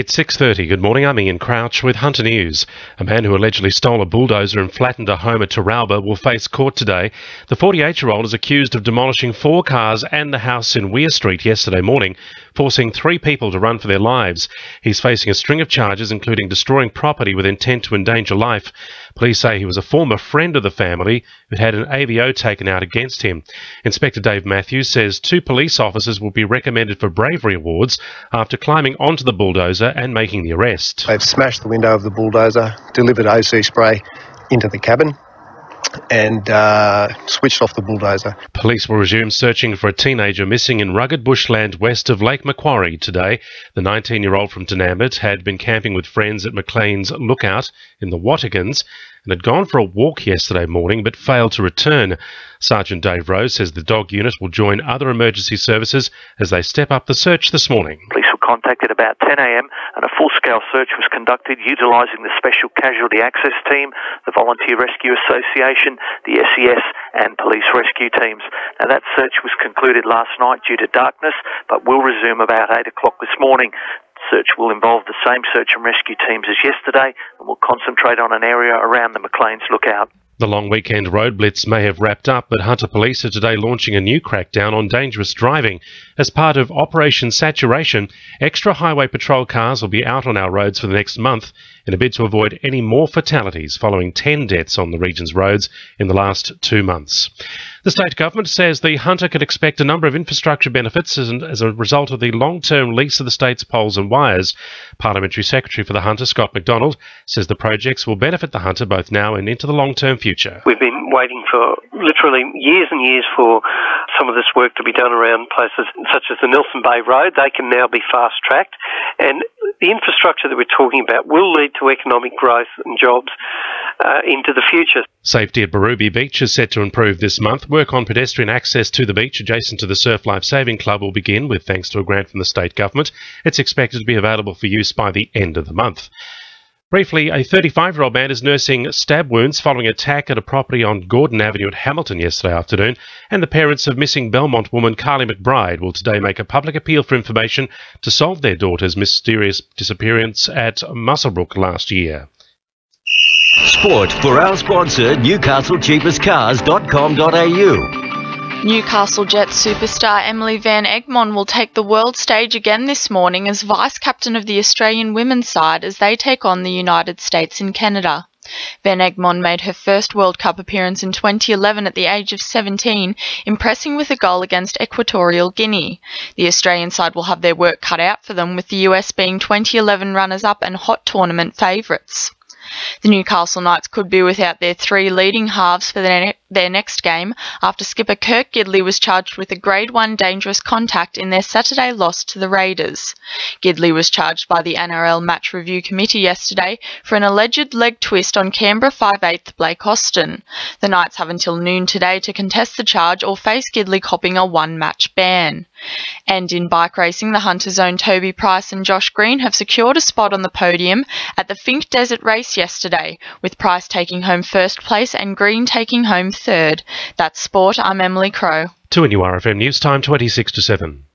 It's 6:30. Good morning, I'm Ian Crouch with Hunter News. A man who allegedly stole a bulldozer and flattened a home at Berube will face court today. The 48-year-old is accused of demolishing 4 cars and a house in Weir Street yesterday morning, forcing 3 people to run for their lives. He's facing a string of charges, including destroying property with intent to endanger life. Police say he was a former friend of the family who'd had an AVO taken out against him. Inspector Dave Matthews says 2 police officers will be recommended for bravery awards after climbing onto the bulldozer and making the arrest. They've smashed the window of the bulldozer, delivered OC spray into the cabin and switched off the bulldozer. Police will resume searching for a teenager missing in rugged bushland west of Lake Macquarie today. The 19-year-old from Denambit had been camping with friends at Maclean's Lookout in the Watagans and had gone for a walk yesterday morning but failed to return. Sergeant Dave Rose says the dog unit will join other emergency services as they step up the search this morning. Police were contacted about 10 a.m. and a full-scale search was conducted utilising the Special Casualty Access Team, the Volunteer Rescue Association, the SES and police rescue teams. Now that search was concluded last night due to darkness but will resume about 8 o'clock this morning. Search will involve the same search and rescue teams as yesterday and will concentrate on an area around the Maclean's Lookout. The long weekend road blitz may have wrapped up, but Hunter Police are today launching a new crackdown on dangerous driving. As part of Operation Saturation, extra highway patrol cars will be out on our roads for the next month in a bid to avoid any more fatalities following 10 deaths on the region's roads in the last 2 months. The state government says the Hunter could expect a number of infrastructure benefits as a result of the long-term lease of the state's poles and wires. Parliamentary Secretary for the Hunter, Scott McDonald, says the projects will benefit the Hunter both now and into the long-term future. We've been waiting for literally years and years for some of this work to be done around places such as the Nelson Bay Road. They can now be fast-tracked, and the infrastructure that we're talking about will lead to economic growth and jobs into the future. Safety at Berube Beach is set to improve this month. Work on pedestrian access to the beach adjacent to the Surf Life Saving Club will begin with thanks to a grant from the state government. It's expected to be available for use by the end of the month. Briefly, a 35-year-old man is nursing stab wounds following an attack at a property on Gordon Avenue at Hamilton yesterday afternoon, and the parents of missing Belmont woman Carly McBride will today make a public appeal for information to solve their daughter's mysterious disappearance at Muswellbrook last year. Sport for our sponsor, NewcastleCheapestCars.com.au. Newcastle Jets superstar Emily Van Egmond will take the world stage again this morning as vice-captain of the Australian women's side as they take on the United States in Canada. Van Egmond made her first World Cup appearance in 2011 at the age of 17, impressing with a goal against Equatorial Guinea. The Australian side will have their work cut out for them, with the US being 2011 runners-up and hot tournament favourites. The Newcastle Knights could be without their 3 leading halves for their next game after skipper Kirk Gidley was charged with a Grade 1 dangerous contact in their Saturday loss to the Raiders. Gidley was charged by the NRL Match Review Committee yesterday for an alleged leg twist on Canberra 5/8 Blake Austin. The Knights have until noon today to contest the charge or face Gidley copping a 1-match ban. And in bike racing, the Hunter's own Toby Price and Josh Green have secured a spot on the podium at the Fink Desert Race yesterday, with Price taking home first place and Green taking home third. That's sport. I'm Emily Crow. To a new RFM News Time, 26 to 7.